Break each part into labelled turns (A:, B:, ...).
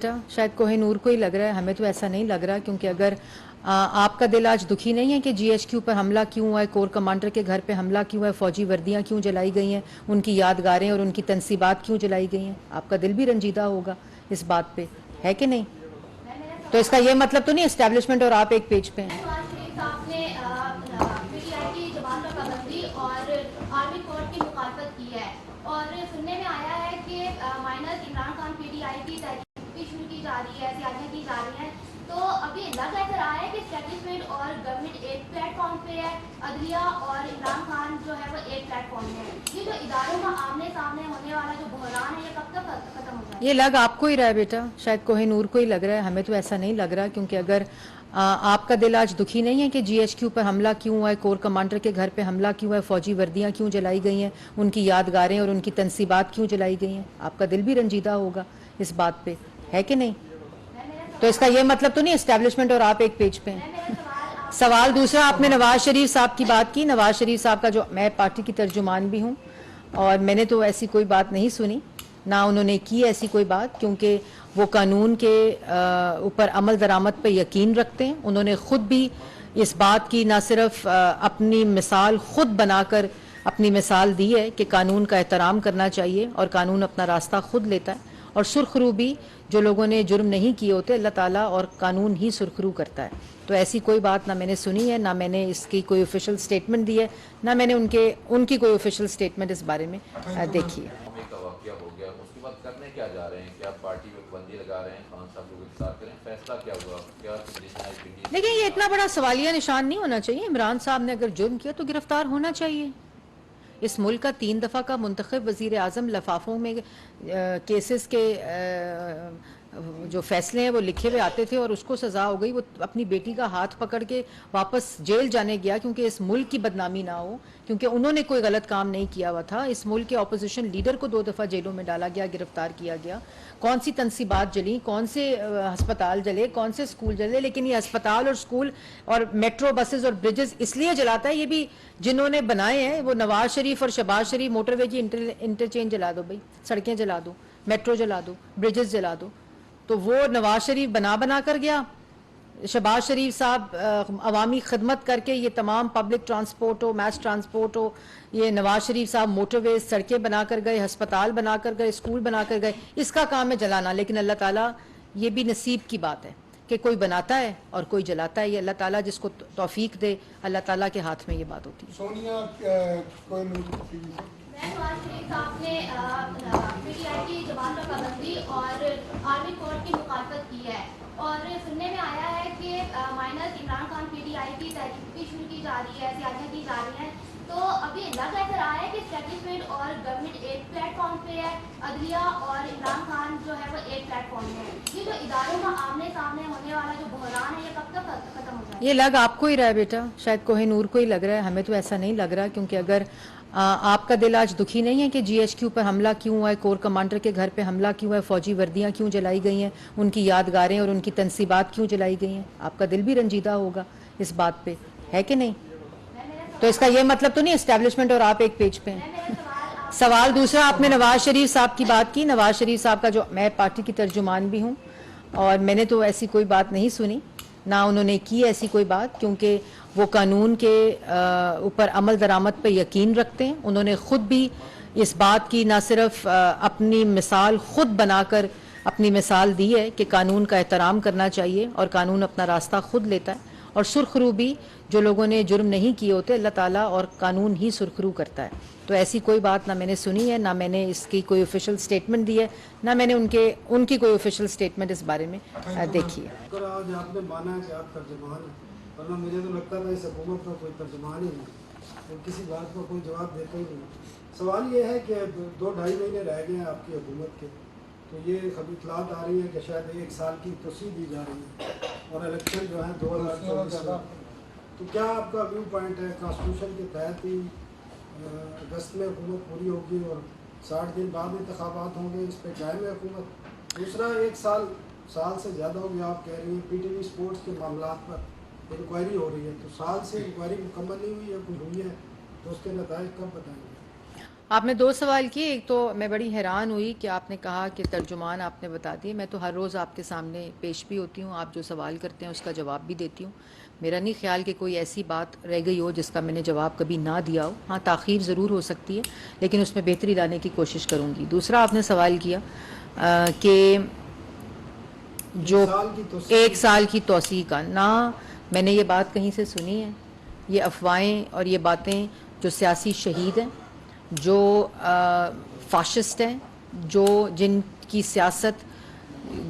A: शायद कोहिनूर को ही लग रहा है, हमें तो ऐसा नहीं लग रहा, क्योंकि अगर आपका दिल आज दुखी नहीं है कि जीएचक्यू पर हमला क्यों हुआ है, कोर कमांडर के घर पे हमला क्यों है, फौजी वर्दियां क्यों जलाई गई हैं, उनकी यादगारें और उनकी तनसीबात क्यों जलाई गई हैं, आपका दिल भी रंजीदा होगा इस बात पे, है कि नहीं? तो इसका ये मतलब तो नहीं एस्टेब्लिशमेंट और आप एक पेज पे हैं।
B: आर्मी कोर्ट की मुखालफत की है और सुनने में आया है कि माइनस इमरान खान पीटीआई की तहरीक शुरू की जा रही है, सियासतें की जा रही हैं, तो अभी लग ऐसा रहा है कि एस्टेब्लिशमेंट और गवर्नमेंट एक प्लेटफॉर्म पे है, अदलिया और इमरान खान जो है वो एक प्लेटफॉर्म पे है। ये जो इदारों का आमने सामने होने वाला जो बहरान है, ये कब तक खत्म हो जाएगा?
A: ये लग आपको ही रहा है बेटा, शायद कोहिनूर को ही लग रहा है, हमें तो ऐसा नहीं लग रहा, क्योंकि अगर आपका दिल आज दुखी नहीं है कि जीएचक्यू पर हमला क्यों हुआ है, कोर कमांडर के घर पे हमला क्यों है, फौजी वर्दियां क्यों जलाई गई हैं, उनकी यादगारें और उनकी तनसीबात क्यों जलाई गई हैं, आपका दिल भी रंजीदा होगा इस बात पे, है कि नहीं? तो इसका ये मतलब तो नहीं एस्टेब्लिशमेंट और आप एक पेज पे हैं। सवाल दूसरा, आपने नवाज शरीफ साहब की बात की। नवाज शरीफ साहब का जो, मैं पार्टी की तर्जुमान भी हूँ और मैंने तो ऐसी कोई बात नहीं सुनी, ना उन्होंने की ऐसी कोई बात, क्योंकि वो कानून के ऊपर अमल दरामद पे यकीन रखते हैं। उन्होंने खुद भी इस बात की ना सिर्फ अपनी मिसाल खुद बनाकर अपनी मिसाल दी है कि कानून का एहतराम करना चाहिए और कानून अपना रास्ता खुद लेता है, और सुरखरू भी जो लोगों ने जुर्म नहीं किए होते, अल्लाह ताला और कानून ही सुरखरू करता है। तो ऐसी कोई बात ना मैंने सुनी है, ना मैंने इसकी कोई ऑफिशियल स्टेटमेंट दी है, ना मैंने उनकी कोई ऑफिशियल स्टेटमेंट इस बारे में देखी है।
C: उसके बाद करने क्या जा रहे हैं? क्या पार्टी में बंदी लगा रहे हैं? खान साहब को गिरफ्तार करें, फैसला क्या हुआ? क्या
A: देखिए, ये इतना बड़ा सवालिया निशान नहीं होना चाहिए। इमरान साहब ने अगर जुर्म किया तो गिरफ्तार होना चाहिए। इस मुल्क का 3 दफ़ा का मुंतखब वज़ीर आज़म लफाफों में केसेस के जो फैसले हैं वो लिखे हुए आते थे और उसको सज़ा हो गई। वो अपनी बेटी का हाथ पकड़ के वापस जेल जाने गया क्योंकि इस मुल्क की बदनामी ना हो, क्योंकि उन्होंने कोई गलत काम नहीं किया हुआ था। इस मुल्क के अपोजिशन लीडर को 2 दफ़ा जेलों में डाला गया, गिरफ्तार किया गया। कौन सी तनसीबात जली, कौन से हस्पताल जले, कौन से स्कूल जले, लेकिन ये अस्पताल और स्कूल और मेट्रो बसेस और ब्रिजेस इसलिए जलाता है, ये भी जिन्होंने बनाए हैं, वो नवाज शरीफ और शहबाज शरीफ। मोटरवे की इंटरचेंज जला दो भाई, सड़कें जला दो, मेट्रो जला दो, ब्रिजेस जला दो। तो वो नवाज शरीफ बना कर गया, शहबाज शरीफ साहब अवामी खिदमत करके ये तमाम पब्लिक ट्रांसपोर्ट हो, मैस ट्रांसपोर्ट हो, ये नवाज शरीफ साहब मोटरवे, सड़कें बना कर गए, हस्पताल बना कर गए, स्कूल बना कर गए। इसका काम है जलाना। लेकिन अल्लाह ताला, ये भी नसीब की बात है कि कोई बनाता है और कोई जलाता है। ये अल्लाह ताला जिसको तौफीक दे, अल्लाह ताला के हाथ में ये बात होती है।
B: सोनिया ने पीटीआई की जबान पर पाबंदी और आर्मी कोर्ट की मुखालफत की है और सुनने में आया है कि माइनस इमरान खान पीटीआई की तहरीक शुरू की जा रही है, सियासतें की जा रही हैं, तो अभी लग ऐसा रहा है कि एस्टेब्लिशमेंट और गवर्नमेंट एक प्लेटफॉर्म पे है, अदलिया और इमरान खान जो है वो एक प्लेटफॉर्म पे है। ये जो इदारों का आमने सामने होने वाला जो बहरान है, ये कब तक खत्म हो जाएगा?
A: ये लग आपको ही रहा है बेटा, शायद कोहिनूर को ही लग रहा है, हमें तो ऐसा नहीं लग रहा, क्योंकि अगर आपका दिल आज दुखी नहीं है कि जीएचक्यू पर हमला क्यों हुआ है, कोर कमांडर के घर पे हमला क्यों है, फौजी वर्दियां क्यों जलाई गई हैं, उनकी यादगारें और उनकी तनसीबात क्यों जलाई गई हैं, आपका दिल भी रंजीदा होगा इस बात पे, है कि नहीं? तो इसका ये मतलब तो नहीं एस्टेब्लिशमेंट और आप एक पेज पे हैं। सवाल दूसरा, आपने नवाज शरीफ साहब की बात की। नवाज शरीफ साहब का जो, मैं पार्टी की तर्जुमान भी हूँ और मैंने तो ऐसी कोई बात नहीं सुनी, ना उन्होंने की ऐसी कोई बात, क्योंकि वो कानून के ऊपर अमल दरामद पे यकीन रखते हैं। उन्होंने खुद भी इस बात की ना सिर्फ अपनी मिसाल खुद बनाकर अपनी मिसाल दी है कि कानून का एहतराम करना चाहिए और कानून अपना रास्ता खुद लेता है, और सुरखरू भी जो लोगों ने जुर्म नहीं किए होते, अल्लाह ताला और कानून ही सुरखरू करता है। तो ऐसी कोई बात ना मैंने सुनी है, ना मैंने इसकी कोई ऑफिशियल स्टेटमेंट दी है, ना मैंने उनकी कोई ऑफिशियल स्टेटमेंट इस बारे में देखी है।
D: आज आपने माना है कि आप तर्जुमान हैं, वरना मुझे तो लगता था इस हुकूमत का कोई तर्जुमान ही नहीं, तो किसी बात का कोई जवाब देता ही नहीं। सवाल ये है कि 2-2.5 महीने रह गए हैं आपकी हुकूमत के, तो ये खबर इतलात आ रही है कि शायद 1 साल की तोसी दी जा रही है और इलेक्शन जो है 2024 में। तो क्या आपका व्यू पॉइंट है? कॉन्स्टिट्यूशन के तहत ही अगस्त में हुकूमत पूरी होगी और 60 दिन बाद इंतखाबात होंगे, इस पर कायम है हुकूमत? दूसरा, 1 साल से ज़्यादा हो गया, आप कह रही हैं पीटीवी स्पोर्ट्स के मामला पर इंक्वायरी हो रही है, तो साल से इंक्वायरी मुकम्मल नहीं हुई है, कोई हुई है, तो उसके नतीजे कब बताएंगे?
A: آپ نے 2 سوال کیے. ایک تو میں بڑی حیران ہوئی کہ آپ نے کہا کہ ترجمان آپ نے بتا دیے. میں تو ہر روز آپ کے سامنے پیش بھی ہوتی ہوں, آپ جو سوال کرتے ہیں اس کا جواب بھی دیتی ہوں. میرا نہیں خیال کہ کوئی ایسی بات رہ گئی ہو جس کا میں نے جواب کبھی نہ دیا ہو. ہاں, تاخیر ضرور ہو سکتی ہے لیکن اس میں بہتری لانے کی کوشش کروں گی. دوسرا آپ نے سوال کیا کہ جو 1 سال کی توسیع کا, نہ میں نے یہ بات کہیں سے سنی ہے. یہ افواہیں اور یہ باتیں جو سیاسی شہید ہیں, جو فاشسٹ ہیں, جن کی سیاست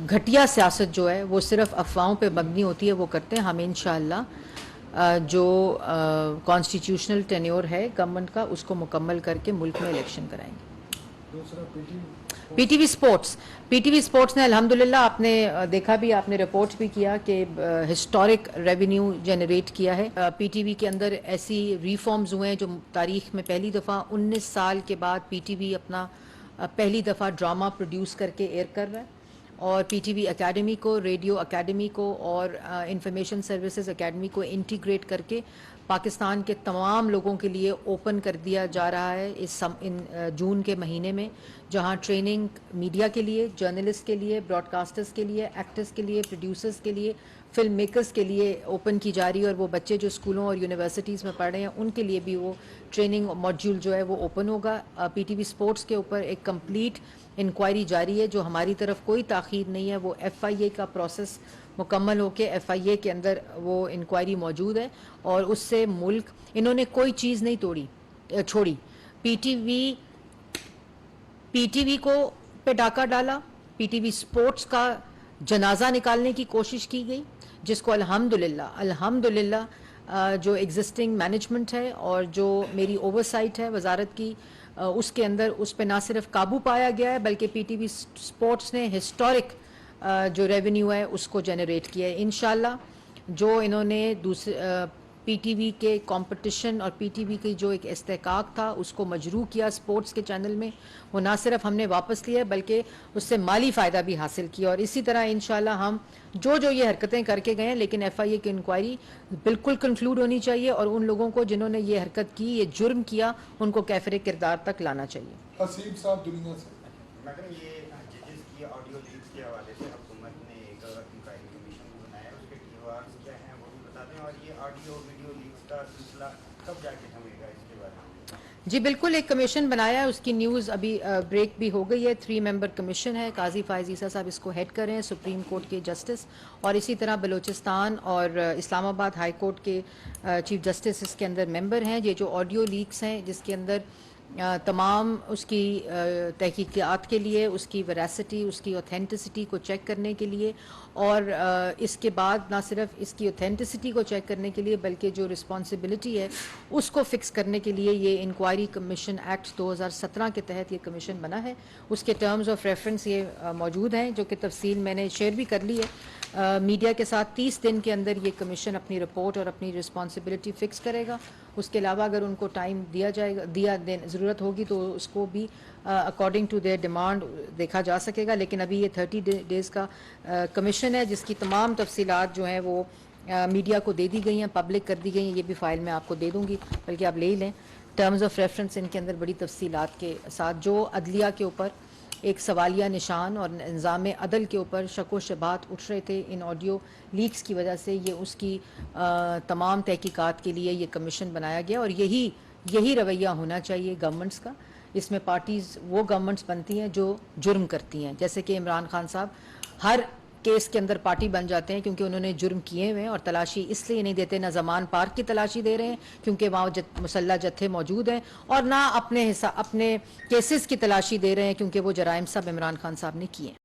A: گھٹیا سیاست جو ہے وہ صرف افواہوں پہ مبنی ہوتی ہے, وہ کرتے ہیں. ہم انشاءاللہ جو کانسٹیٹیوشنل ٹینیور ہے گورنمنٹ کا اس کو مکمل کر کے ملک میں الیکشن کرائیں گے.
D: دوسرا
A: پی ٹی وی اسپورٹس نے الحمدللہ, آپ نے دیکھا بھی, آپ نے رپورٹ بھی کیا کہ ہسٹورک ریونیو جنریٹ کیا ہے. پی ٹی وی کے اندر ایسی ریفارمز ہوئے ہیں جو تاریخ میں پہلی دفعہ 19 سال کے بعد پی ٹی وی اپنا پہلی دفعہ ڈرامہ پروڈیوس کر کے ایئر کر رہا ہے. اور پی ٹی وی اکیڈمی کو, ریڈیو اکیڈمی کو اور انفارمیشن سروسز اکیڈمی کو انٹیگریٹ کر کے پاکستان کے تمام لوگوں کے لیے اوپن کر دیا جا رہا ہے اس جون کے مہینے میں, جہاں ٹریننگ میڈیا کے لیے, جرنلسٹ کے لیے, براڈ کاسٹرز کے لیے, ایکٹرز کے لیے, پروڈیوسرز کے لیے, فلم میکرز کے لیے اوپن کی جا رہی ہے. اور وہ بچے جو اسکولوں اور یونیورسٹیز میں پڑھ رہے ہیں ان کے لیے بھی وہ ٹریننگ ماڈیول جو ہے وہ اوپن ہوگا. پی ٹی وی اسپورٹس کے اوپر ایک کمپلیٹ انکوائری جاری ہے, جو ہماری طرف کوئی تاخیر نہیں ہے. وہ ایف آئی اے کا پروسیس مکمل ہو کے ایف آئی اے کے اندر وہ انکوائری موجود ہے, اور اس سے ملک, انہوں نے کوئی چیز نہیں چھوڑی. پی ٹی وی کو پہ ڈاکہ ڈالا, پی ٹی وی اسپورٹس کا جنازہ نکالنے کی کوشش کی گئی, جس کو الحمدللہ جو ایگزسٹنگ مینجمنٹ ہے اور جو میری اوورسائٹ ہے وزارت کی, اس کے اندر اس پہ نہ صرف قابو پایا گیا ہے بلکہ پی ٹی وی اسپورٹس نے ہسٹورک جو ریونیو ہے اس کو جنریٹ کیا ہے. انشاءاللہ جو انہوں نے پی ٹی وی کے کمپٹیشن اور پی ٹی وی کی جو ایک استحقاق تھا اس کو مجروح کیا اسپورٹس کے چینل میں, وہ نہ صرف ہم نے واپس لیا بلکہ اس سے مالی فائدہ بھی حاصل کیا. اور اسی طرح انشاءاللہ ہم جو یہ حرکتیں کر کے گئے ہیں, لیکن ایف آئی اے کی انکوائری بالکل کنکلوڈ ہونی چاہیے, اور ان لوگوں کو جنہوں نے یہ حرکت کی, یہ جرم کیا, ان کو کیفر کردار تک لانا چاہیے.
E: حسیب صاحب دنیا سے.
F: میڈم, یہ ججز کی آڈیو لیکس کے حوالے سے حکومت نے ایک انکوائری کمیشن بنایا, اس کے ٹیوارز کیا ہیں وہ بھی بتا دیں, اور یہ آڈیو ویڈیو لیکس کا سلسلہ کب جا کے تھمے گا, اس کے بارے میں.
A: جی بالکل, ایک کمیشن بنایا ہے, اس کی نیوز ابھی بریک بھی ہو گئی ہے. 3 ممبر کمیشن ہے, قاضی فائز عیسیٰ صاحب اس کو ہیڈ کر رہے ہیں, سپریم کورٹ کے جسٹس, اور اسی طرح بلوچستان اور اسلام آباد ہائی کورٹ کے چیف جسٹس اس کے اندر ممبر ہیں. یہ جو آڈیو لیکس ہیں جس کے اندر تمام اس کی تحقیقات کے لیے, اس کی ویراسٹی, اس کی اوتھینٹسٹی کو چیک کرنے کے لیے, اور اس کے بعد نہ صرف اس کی اوتھینٹسٹی کو چیک کرنے کے لیے بلکہ جو رسپانسبلٹی ہے اس کو فکس کرنے کے لیے یہ انکوائری کمیشن ایکٹ 2017 کے تحت یہ کمیشن بنا ہے. اس کے ٹرمز آف ریفرنس یہ موجود ہیں, جو کہ تفصیل میں نے شیئر بھی کر لی ہے میڈیا کے ساتھ. 30 دن کے اندر یہ کمیشن اپنی رپورٹ اور اپنی رسپانسبلٹی فکس کرے گا. اس کے علاوہ اگر ان کو ٹائم دیا جائے گا, ضرورت ہوگی تو اس کو بھی اکارڈنگ ٹو دیئر ڈیمانڈ دیکھا جا سکے گا. لیکن ابھی یہ 30 ڈیز کا کمیشن ہے جس کی تمام تفصیلات جو ہیں وہ میڈیا کو دے دی گئی ہیں, پبلک کر دی گئی ہیں. یہ بھی فائل میں آپ کو دے دوں گی, بلکہ آپ لے ہی لیں. ٹرمز آف ریفرنس ان کے اندر بڑی تفصیلات کے ساتھ, جو عدلیہ کے اوپر ایک سوالیہ نشان اور نظام عدل کے اوپر شک و شبہات اٹھ رہے تھے ان آڈیو لیکس کی وجہ سے, یہ اس کی تمام تحقیقات کے لیے یہ کمیشن بنایا گیا. اور یہی رویہ ہونا چاہیے گورنمنٹس کا. اس میں پارٹیز وہ گورنمنٹس بنتی ہیں جو جرم کرتی ہیں, جیسے کہ عمران خان صاحب ہر کیس کے اندر پارٹی بن جاتے ہیں کیونکہ انہوں نے جرم کیے ہوئے ہیں, اور تلاشی اس لیے نہیں دیتے, نہ زمان پارک کی تلاشی دے رہے ہیں کیونکہ وہاں مسلح جتھے موجود ہیں, اور نہ اپنے کیسز کی تلاشی دے رہے ہیں کیونکہ وہ جرائم سب عمران خان صاحب نے کیے ہیں.